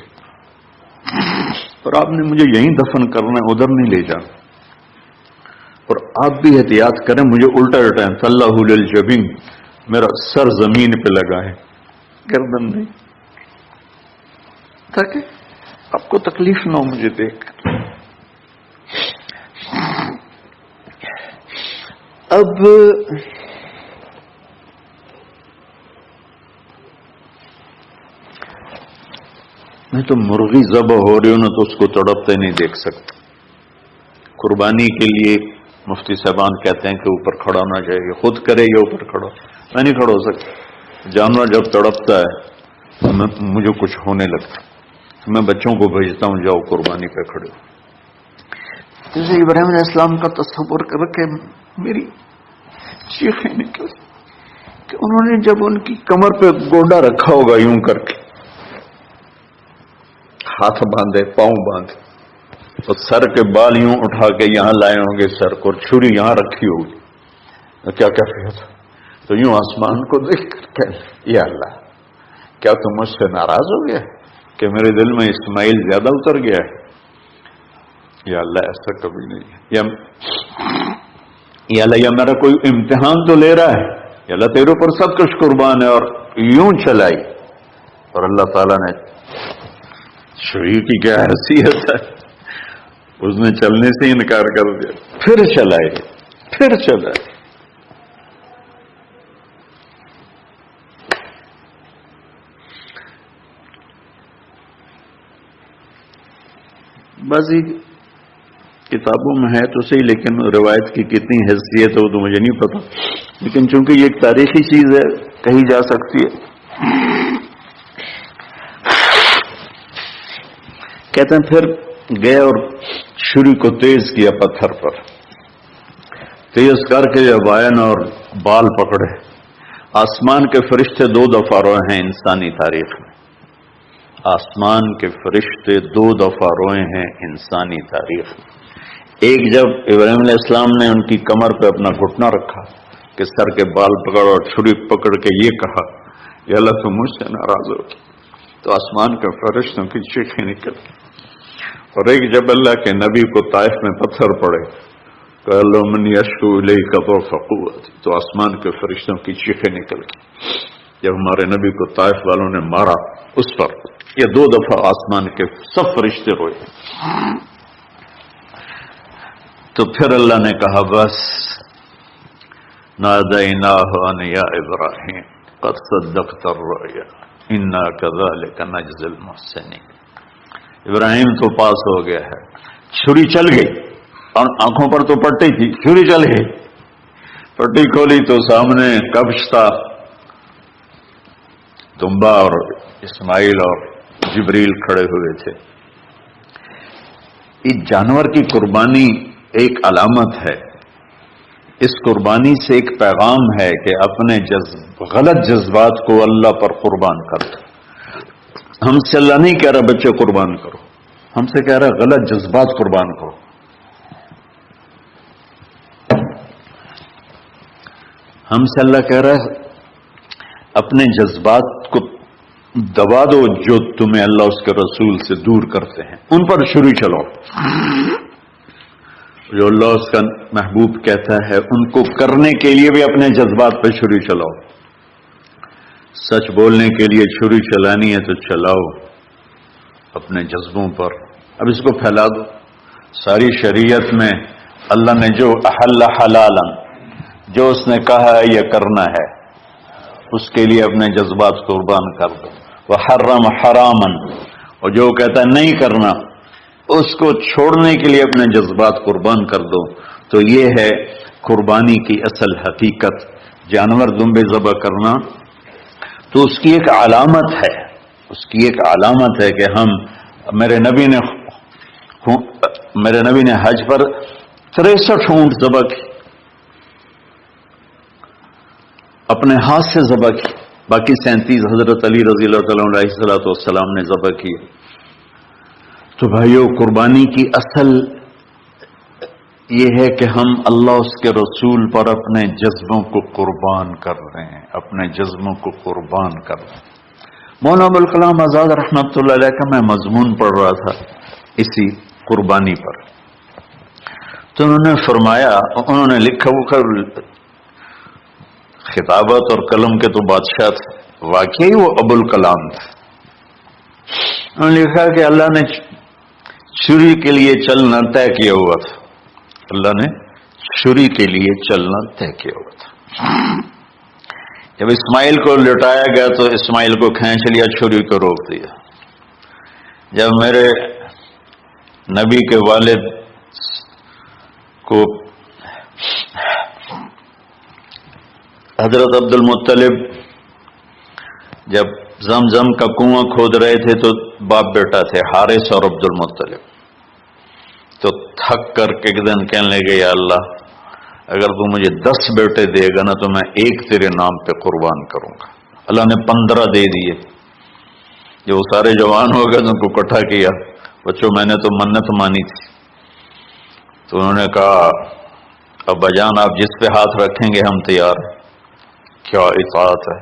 اور آپ نے مجھے یہیں دفن کرنا ہے، ادھر نہیں لے جانا، اور آپ بھی احتیاط کریں مجھے الٹا الٹا صلاح للجبین، میرا سر زمین پہ لگا ہے گردن نہیں، تاکہ آپ کو تکلیف نہ ہو مجھے دیکھ۔ اب میں تو مرغی ذبح ہو رہی ہوں نا تو اس کو تڑپتے نہیں دیکھ سکتا۔ قربانی کے لیے مفتی صاحبان کہتے ہیں کہ اوپر کھڑا ہونا چاہیے، خود کرے یا اوپر کھڑا، میں نہیں کھڑا ہو سکتا، جانور جب تڑپتا ہے تو مجھے کچھ ہونے لگتا، میں بچوں کو بھیجتا ہوں جاؤ قربانی پہ کھڑے ہو۔ جیسے ابراہیم علیہ السلام کا تصور کر کے میری چیخیں نکل کہ انہوں نے جب ان کی کمر پہ گوڈا رکھا ہوگا یوں کر کے، ہاتھ باندھے پاؤں باندھے اور سر کے بال یوں اٹھا کے یہاں لائے ہوں گے سر کو، اور چھری یہاں رکھی ہوگی، تو کیا کیفیت ہو؟ تو یوں آسمان کو دیکھ کر کہ یا اللہ کیا تم مجھ سے ناراض ہو گیا کہ میرے دل میں اسماعیل زیادہ اتر گیا ہے؟ یا اللہ ایسا کبھی نہیں، یا اللہ یا میرا کوئی امتحان تو لے رہا ہے، یا اللہ تیرے پر سب کچھ قربان ہے، اور یوں چلائی، اور اللہ تعالیٰ نے چھری کی کیا حیثیت ہے، اس نے چلنے سے انکار کر دیا، پھر چلائے، پھر چلائے۔ بعضی کتابوں میں ہے تو صحیح، لیکن روایت کی کتنی حیثیت ہے وہ تو مجھے نہیں پتا، لیکن چونکہ یہ ایک تاریخی چیز ہے کہی جا سکتی ہے۔ کہتے ہیں پھر گئے اور چھری کو تیز کیا پتھر پر، تیز کر کے جب آئے نا اور بال پکڑے، آسمان کے فرشتے 2 دفعہ روئے ہیں انسانی تاریخ میں، آسمان کے فرشتے 2 دفعہ روئے ہیں انسانی تاریخ میں۔ ایک جب ابراہیم علیہ السلام نے ان کی کمر پہ اپنا گھٹنا رکھا کہ سر کے بال پکڑ اور چھری پکڑ کے یہ کہا یا اللہ تم مجھ سے ناراض ہو، تو آسمان کے فرشتوں کی چیخیں نکل گئی۔ اور ایک جب اللہ کے نبی کو طائف میں پتھر پڑے تو اللہ من یشکو الیک ضعف قوت، تو آسمان کے فرشتوں کی چیخیں نکل گئی۔ جب ہمارے نبی کو طائف والوں نے مارا اس پر یہ 2 دفعہ آسمان کے سب فرشتے روئے۔ تو پھر اللہ نے کہا بس نادیناہ ان یا ابراہیم قد صدقت الرؤیا انا کذلک نجزی المحسنین، ابراہیم تو پاس ہو گیا ہے، چھری چل گئی، اور آنکھوں پر تو پٹی تھی، چھری چل گئی، پٹی کھولی تو سامنے کبش تھا، دمبا اور اسماعیل اور جبریل کھڑے ہوئے تھے۔ اس جانور کی قربانی ایک علامت ہے، اس قربانی سے ایک پیغام ہے کہ اپنے غلط جذبات کو اللہ پر قربان کر دو۔ ہم سے اللہ نہیں کہہ رہا بچے قربان کرو، ہم سے کہہ رہا غلط جذبات قربان کرو۔ ہم سے اللہ کہہ رہا ہے اپنے جذبات کو دبا دو جو تمہیں اللہ اس کے رسول سے دور کرتے ہیں، ان پر چھری چلو، جو اللہ اس کا محبوب کہتا ہے ان کو کرنے کے لیے بھی اپنے جذبات پہ چھری چلاؤ۔ سچ بولنے کے لیے چھری چلانی ہے تو چلاؤ اپنے جذبوں پر، اب اس کو پھیلا دو۔ ساری شریعت میں اللہ نے جو احل حلالا، جو اس نے کہا ہے یہ کرنا ہے، اس کے لیے اپنے جذبات قربان کر دو۔ وحرم حراما، اور جو کہتا ہے نہیں کرنا، اس کو چھوڑنے کے لیے اپنے جذبات قربان کر دو۔ تو یہ ہے قربانی کی اصل حقیقت. جانور دمبے ذبح کرنا تو اس کی ایک علامت ہے، اس کی ایک علامت ہے کہ ہم میرے نبی نے حج پر 63 اونٹ ذبح کی، اپنے ہاتھ سے ذبح کی، باقی 37 حضرت علی رضی اللہ تعالیٰ علیہ السلام نے ذبح کی. تو بھائیو، قربانی کی اصل یہ ہے کہ ہم اللہ اس کے رسول پر اپنے جذبوں کو قربان کر رہے ہیں، اپنے جذبوں کو قربان کر رہے ہیں. مولانا ابوالکلام آزاد رحمۃ اللہ علیہ کا میں مضمون پڑھ رہا تھا اسی قربانی پر، تو انہوں نے فرمایا، انہوں نے لکھا، وہ خطابت اور قلم کے تو بادشاہ تھے، واقعی وہ ابوالکلام تھے. انہوں نے لکھا کہ اللہ نے چھری کے لیے چلنا طے کیا ہوا تھا، اللہ نے چھری کے لیے چلنا طے کیا ہوا تھا. جب اسماعیل کو لٹایا گیا تو اسماعیل کو کھینچ لیا، چھری کو روک دیا. جب میرے نبی کے والد کو حضرت عبد المطلب جب زمزم کا کنواں کھود رہے تھے تو باپ بیٹا تھے حارث اور عبد المطلب، تو تھک کر کے ایک دن کہنے لگے، یا اللہ اگر تو مجھے 10 بیٹے دے گا نا تو میں ایک تیرے نام پہ قربان کروں گا. اللہ نے 15 دے دیے. جو سارے جوان ہو گئے ان کو اکٹھا کیا، بچوں میں نے تو منت مانی تھی. تو انہوں نے کہا، ابا جان آپ جس پہ ہاتھ رکھیں گے ہم تیار ہیں. کیا اطاعت ہے.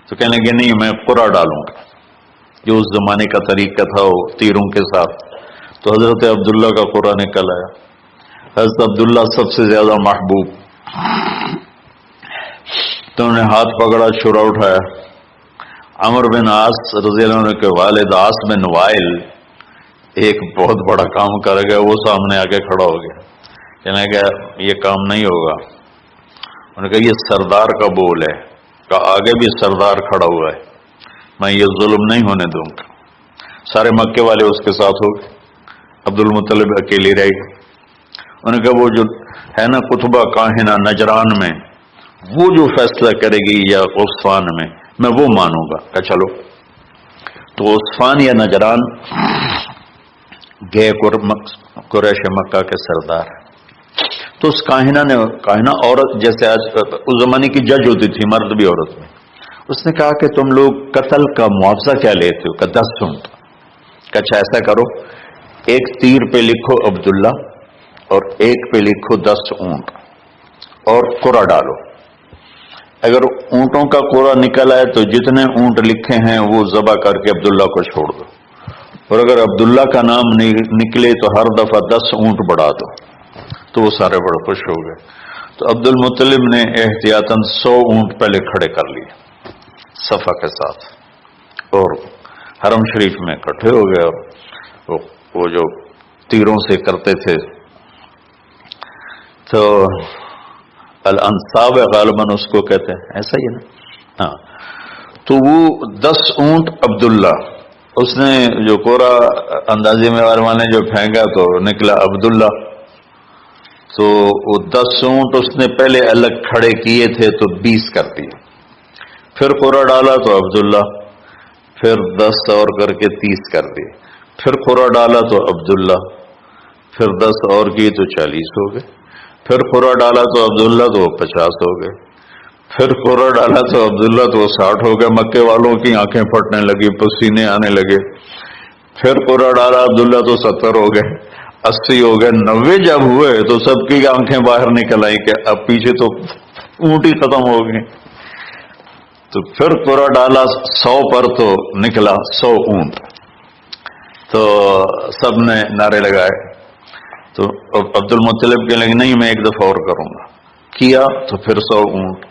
تو کہنے لگے نہیں، میں قرعہ ڈالوں گا، جو اس زمانے کا طریقہ تھا وہ تیروں کے ساتھ. تو حضرت عبداللہ کا قرعہ نکل آیا. حضرت عبداللہ سب سے زیادہ محبوب، تو انہوں نے ہاتھ پکڑا، چھرا اٹھایا. عمر بن عاص رضی اللہ عنہ کے والد عاص بن وائل ایک بہت بڑا کام کر گیا، وہ سامنے آ کے کھڑا ہو گیا. کہنے لگا یہ کام نہیں ہوگا. انہوں نے کہا یہ سردار کا بول ہے، کہا آگے بھی سردار کھڑا ہوا ہے، میں یہ ظلم نہیں ہونے دوں گا. سارے مکے والے اس کے ساتھ ہو گئے، عبد المطلب اکیلی رہ گئی. انہوں نے کہا وہ جو ہے نا قطبہ کاہنہ نجران میں، وہ جو فیصلہ کرے گی یا عثفان میں وہ مانوں گا. کہا چلو. تو عثفان یا نجران گئے قریش مکہ کے سردار. تو اس کاہنہ عورت، جیسے آج اس زمانے کی جج ہوتی تھی، مرد بھی عورت میں، اس نے کہا کہ تم لوگ قتل کا معاوضہ کیا لیتے ہو؟ کہ 10 اونٹ. کہ اچھا ایسا کرو، ایک تیر پہ لکھو عبداللہ اور ایک پہ لکھو 10 اونٹ اور قرعہ ڈالو. اگر اونٹوں کا قرعہ نکل آئے تو جتنے اونٹ لکھے ہیں وہ ذبح کر کے عبداللہ کو چھوڑ دو، اور اگر عبداللہ کا نام نکلے تو ہر دفعہ 10 اونٹ بڑھا دو. تو وہ سارے بڑے خوش ہو گئے. تو عبد المطلب نے احتیاطاً 100 اونٹ پہلے کھڑے کر لیے صفا کے ساتھ، اور حرم شریف میں اکٹھے ہو گئے. اور وہ جو تیروں سے کرتے تھے تو الانصاب غالباً اس کو کہتے ہیں، ایسا ہی ہے نا. ہاں. تو وہ 10 اونٹ عبداللہ، اس نے جو کوڑا اندازی میں والے جو پھینکا تو نکلا عبداللہ. تو وہ 10 اونٹ اس نے پہلے الگ کھڑے کیے تھے تو 20 کر دیے. پھر قرعہ ڈالا تو عبداللہ، پھر 10 اور کر کے 30 کر دیے. پھر قرعہ ڈالا تو عبداللہ، پھر 10 اور کیے تو 40 ہو گئے. پھر قرعہ ڈالا تو عبداللہ تو 50 ہو گئے. پھر قرعہ ڈالا تو عبداللہ تو 60 ہو گئے. مکے والوں کی آنکھیں پھٹنے لگی، پسینے آنے لگے. پھر قرعہ ڈالا عبداللہ تو 70 ہو گئے، 80 ہو گئے. 90 جب ہوئے تو سب کی آنکھیں باہر نکل آئی کہ اب پیچھے تو اونٹ ہی ختم ہو گئے. تو پھر قرعہ ڈالا 100 پر تو نکلا 100 اونٹ. تو سب نے نعرے لگائے. تو عبد المطلب کہنے لگے نہیں میں ایک دفعہ اور کروں گا. کیا تو پھر 100 اونٹ.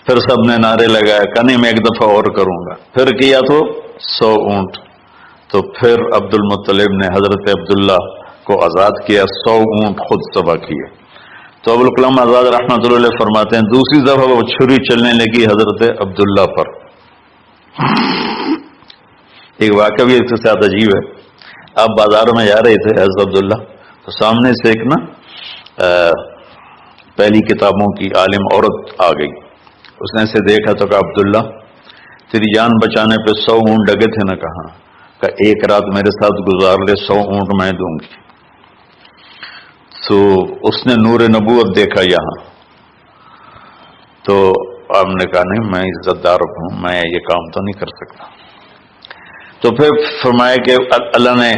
پھر سب نے نعرے لگائے کہ نہیں میں ایک دفعہ اور کروں گا. پھر کیا تو 100 اونٹ. تو پھر عبد المطلب نے حضرت عبداللہ کو آزاد کیا، 100 اونٹ خود ذبح کیے. تو ابوالکلام آزاد رحمۃ اللہ علیہ فرماتے ہیں دوسری دفعہ وہ چھری چلنے لگی حضرت عبداللہ پر. ایک واقعہ بھی اس کے ساتھ عجیب ہے. آپ بازار میں جا رہے تھے حضرت عبداللہ، تو سامنے سے ایک نا پہلی کتابوں کی عالم عورت آ گئی. اس نے اسے دیکھا تو کہا عبداللہ تیری جان بچانے پہ 100 اونٹ ڈگے تھے نا. کہاں؟ کہ ایک رات میرے ساتھ گزار لے 100 اونٹ میں دوں گی. تو اس نے نور نبوت دیکھا یہاں. تو آپ نے کہا نہیں میں عزت دار ہوں، میں یہ کام تو نہیں کر سکتا. تو پھر فرمایا کہ اللہ نے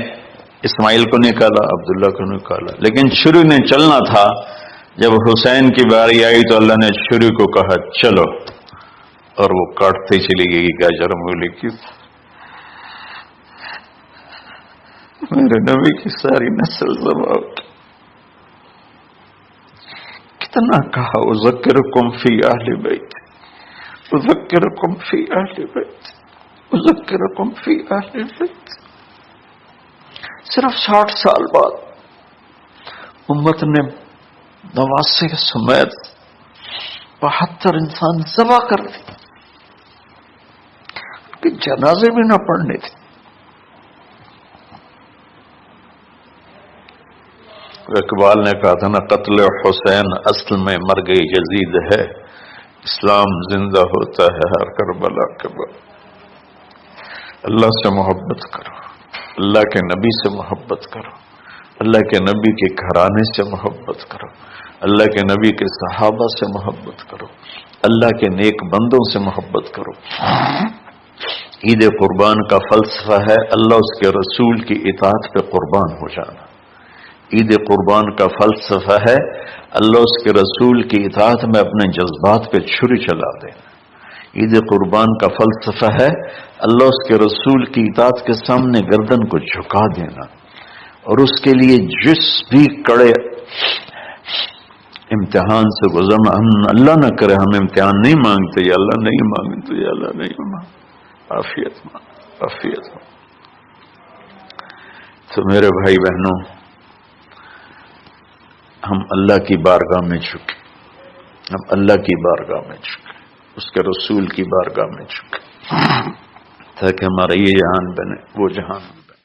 اسماعیل کو نکالا، عبداللہ کو نکالا، لیکن شروع نے چلنا تھا. جب حسین کی باری آئی تو اللہ نے شروع کو کہا چلو، اور وہ کاٹتے چلی گئی گاجر مولی کی. میرے نبی کی ساری نسل زبا. کتنا کہا اذکرکم فی اہل بیت، اذکرکم فی اہل بیت، اذکرکم فی اہل بیت. صرف 60 سال بعد امت نے 89 سمیت 72 انسان ذبح کر دی. ان کے جنازے بھی نہ پڑھنے تھے. اقبال نے کہا تھا نا قتل حسین اصل میں مرگ یزید ہے، اسلام زندہ ہوتا ہے ہر کربلا کے بعد. اللہ سے محبت کرو، اللہ کے نبی سے محبت کرو، اللہ کے نبی کے گھرانے سے محبت کرو، اللہ کے نبی کے صحابہ سے محبت کرو، اللہ کے نیک بندوں سے محبت کرو. عید قربان کا فلسفہ ہے اللہ اس کے رسول کی اطاعت پہ قربان ہو جانا. عید قربان کا فلسفہ ہے اللہ اس کے رسول کی اطاعت میں اپنے جذبات پہ چھری چلا دینا. عید قربان کا فلسفہ ہے اللہ اس کے رسول کی اطاعت کے سامنے گردن کو جھکا دینا، اور اس کے لیے جس بھی کڑے امتحان سے گزرنا. ہم اللہ نہ کرے ہم امتحان نہیں مانگتے، یا اللہ نہیں مانگتے، یا اللہ نہیں مانگتے. عافیت مانگ، عافیت مانگ. تو میرے بھائی بہنوں، ہم اللہ کی بارگاہ میں جھکے، ہم اللہ کی بارگاہ میں جھکے، اس کے رسول کی بارگاہ میں جھکے، تاکہ ہمارا یہ جہان بنے وہ جہان بنے.